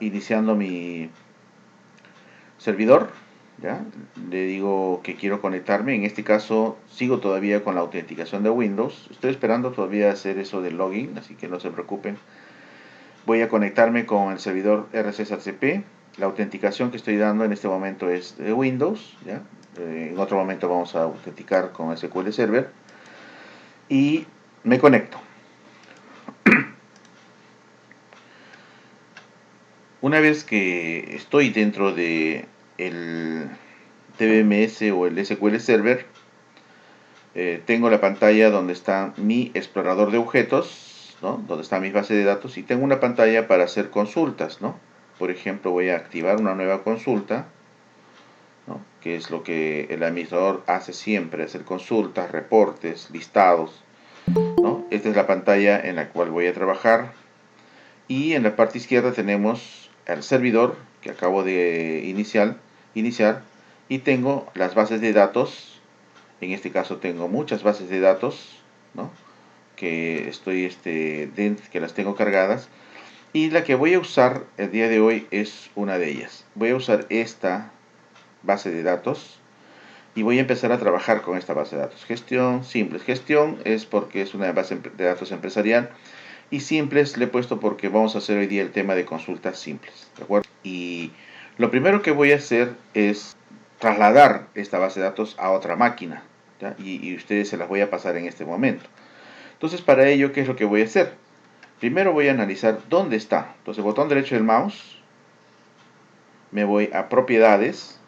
iniciando mi servidor, ¿ya? Le digo que quiero conectarme. En este caso sigo todavía con la autenticación de Windows. Estoy esperando todavía hacer eso del login, así que no se preocupen. Voy a conectarme con el servidor RCSHCP. La autenticación que estoy dando en este momento es de Windows, ¿ya? En otro momento vamos a autenticar con SQL Server. Y me conecto. Una vez que estoy dentro de el DBMS o el SQL Server, tengo la pantalla donde está mi explorador de objetos, ¿no? Donde está mi base de datos, y tengo una pantalla para hacer consultas, ¿no? Por ejemplo, voy a activar una nueva consulta, ¿no? Que es lo que el administrador hace siempre, hacer consultas, reportes, listados, ¿no? Esta es la pantalla en la cual voy a trabajar, y en la parte izquierda tenemos el servidor que acabo de iniciar, y tengo las bases de datos. En este caso tengo muchas bases de datos, ¿no? Que que las tengo cargadas, y la que voy a usar el día de hoy es una de ellas. Voy a usar esta base de datos y voy a empezar a trabajar con esta base de datos. Gestión, simples. Gestión es porque es una base de datos empresarial, y simples le he puesto porque vamos a hacer hoy día el tema de consultas simples, ¿de acuerdo? Y lo primero que voy a hacer es trasladar esta base de datos a otra máquina, ¿ya? Y ustedes se las voy a pasar en este momento. Entonces, para ello, ¿qué es lo que voy a hacer? Primero voy a analizar dónde está. Entonces, botón derecho del mouse, me voy a propiedades,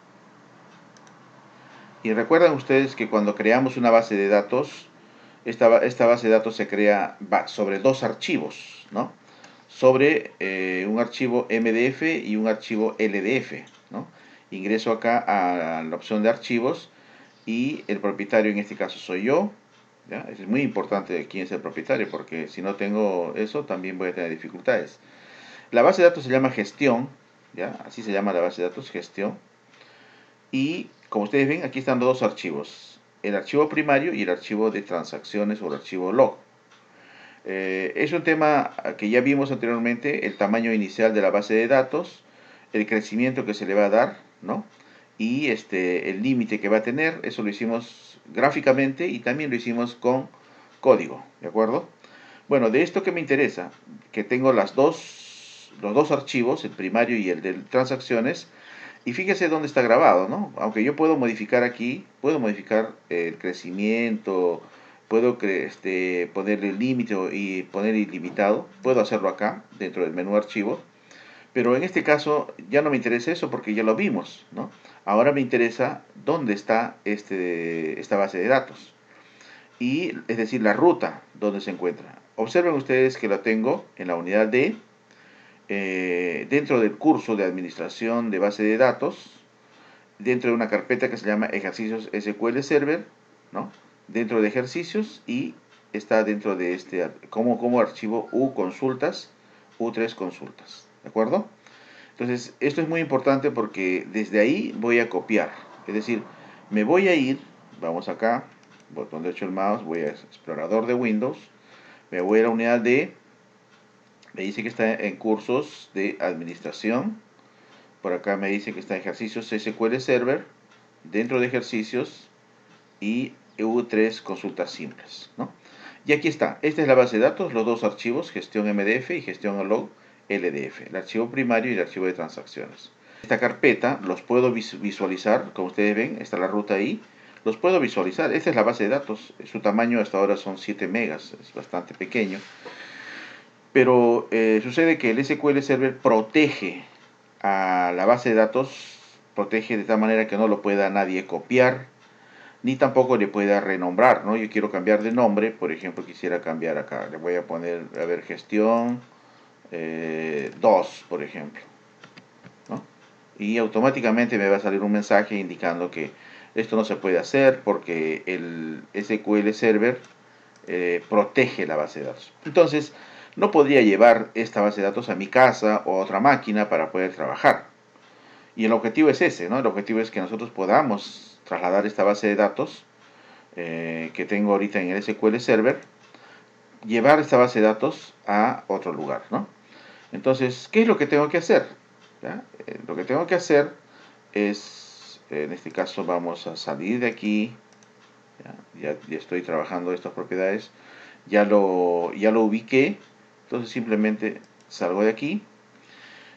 y recuerdan ustedes que cuando creamos una base de datos, esta base de datos se crea sobre dos archivos, ¿no? Sobre un archivo MDF y un archivo LDF, ¿no? Ingreso acá a la opción de archivos, y el propietario en este caso soy yo, ¿ya? Es muy importante quién es el propietario, porque si no tengo eso también voy a tener dificultades. La base de datos se llama gestión, ¿ya? Así se llama la base de datos, gestión. Y como ustedes ven, aquí están los dos archivos, el archivo primario y el archivo de transacciones o el archivo log. Es un tema que ya vimos anteriormente: el tamaño inicial de la base de datos, el crecimiento que se le va a dar, ¿no? Y el límite que va a tener. Eso lo hicimos gráficamente y también lo hicimos con código, ¿de acuerdo? Bueno, de esto que me interesa, que tengo los dos archivos, el primario y el de transacciones, y fíjese dónde está grabado, ¿no? Aunque yo puedo modificar aquí, puedo modificar el crecimiento, puedo ponerle el límite y poner ilimitado, puedo hacerlo acá, dentro del menú archivo, pero en este caso ya no me interesa eso porque ya lo vimos, ¿no? Ahora me interesa dónde está esta base de datos, y es decir, la ruta donde se encuentra. Observen ustedes que la tengo en la unidad D, dentro del curso de administración de base de datos, dentro de una carpeta que se llama ejercicios SQL Server, ¿no? Dentro de ejercicios, y está dentro de como archivo U consultas, U3 consultas, ¿de acuerdo? Entonces, esto es muy importante porque desde ahí voy a copiar, es decir, me voy a ir, vamos acá, botón derecho del mouse, voy a explorador de Windows, me voy a la unidad D, me dice que está en cursos de administración, por acá me dice que está en ejercicios SQL Server, dentro de ejercicios, y EU3 consultas simples, ¿no? Y aquí está, esta es la base de datos, los dos archivos, gestión MDF y gestión log LDF, el archivo primario y el archivo de transacciones. Esta carpeta los puedo visualizar, como ustedes ven, está la ruta ahí, los puedo visualizar. Esta es la base de datos, su tamaño hasta ahora son 7 megas, es bastante pequeño, pero sucede que el SQL Server protege a la base de datos, protege de tal manera que no lo pueda nadie copiar, ni tampoco le pueda renombrar, ¿no? Yo quiero cambiar de nombre, por ejemplo, quisiera cambiar acá, le voy a poner, a ver, gestión 2, por ejemplo, ¿no? Y automáticamente me va a salir un mensaje indicando que esto no se puede hacer porque el SQL Server protege la base de datos. Entonces, no podría llevar esta base de datos a mi casa o a otra máquina para poder trabajar. Y el objetivo es ese, ¿no? El objetivo es que nosotros podamos trasladar esta base de datos que tengo ahorita en el SQL Server, llevar esta base de datos a otro lugar, ¿no? Entonces, ¿qué es lo que tengo que hacer? ¿ya? Lo que tengo que hacer es, en este caso vamos a salir de aquí, ya estoy trabajando estas propiedades, ya lo ubiqué, entonces simplemente salgo de aquí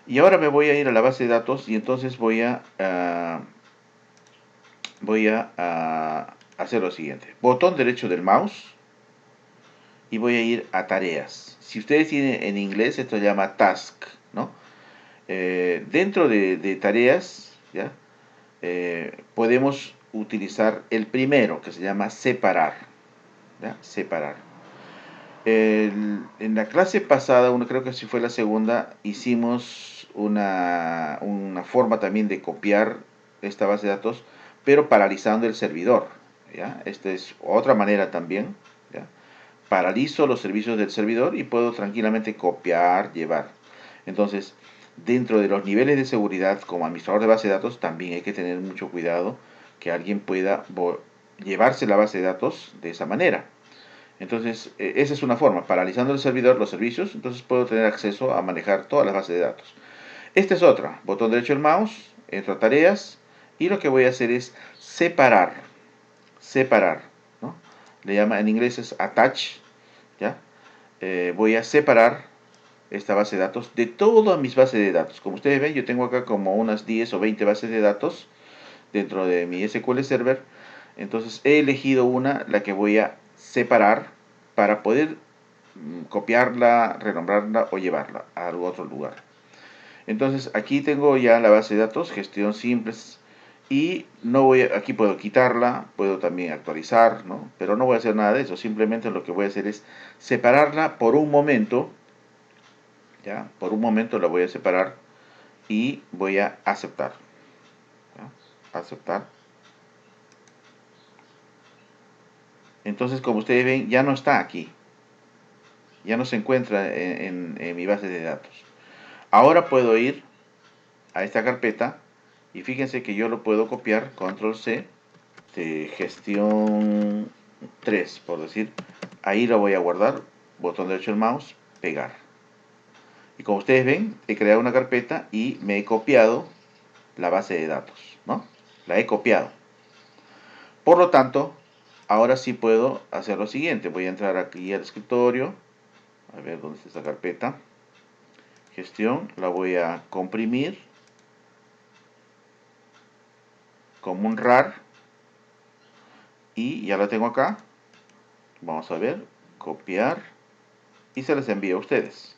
y ahora me voy a ir a la base de datos y entonces voy a hacer lo siguiente. Botón derecho del mouse y voy a ir a tareas. Si ustedes tienen en inglés, esto se llama task, ¿no? Dentro de tareas, ¿ya? Podemos utilizar el primero, que se llama separar, ¿ya? Separar. En la clase pasada, creo que si fue la segunda, hicimos una forma también de copiar esta base de datos, pero paralizando el servidor, ¿ya? Esta es otra manera también, ¿ya? Paralizo los servicios del servidor y puedo tranquilamente copiar, llevar. Entonces, dentro de los niveles de seguridad como administrador de base de datos, también hay que tener mucho cuidado que alguien pueda llevarse la base de datos de esa manera. Entonces, esa es una forma, paralizando el servidor, los servicios, entonces puedo tener acceso a manejar todas las bases de datos. Esta es otra, botón derecho del mouse, entro a tareas y lo que voy a hacer es separar, ¿no? Le llama en inglés es attach, ¿ya? Voy a separar esta base de datos de todas mis bases de datos. Como ustedes ven, yo tengo acá como unas 10 o 20 bases de datos dentro de mi SQL Server. Entonces he elegido la que voy a separar para poder copiarla, renombrarla o llevarla a algún otro lugar. Entonces aquí tengo ya la base de datos, gestión simples, y aquí puedo quitarla, puedo también actualizar, ¿no? Pero no voy a hacer nada de eso, simplemente lo que voy a hacer es separarla por un momento, ¿ya? Por un momento la voy a separar y voy a aceptar, ¿ya? Aceptar. Entonces, como ustedes ven, ya no está aquí, ya no se encuentra en mi base de datos. Ahora puedo ir a esta carpeta y fíjense que yo lo puedo copiar, control C, de gestión 3 por decir. Ahí lo voy a guardar, botón derecho del mouse, pegar. Y como ustedes ven, he creado una carpeta y me he copiado la base de datos, ¿no? La he copiado. Por lo tanto, ahora sí puedo hacer lo siguiente. Voy a entrar aquí al escritorio, a ver dónde está esta carpeta. Gestión, la voy a comprimir como un RAR y ya la tengo acá. Vamos a ver, copiar y se les envía a ustedes.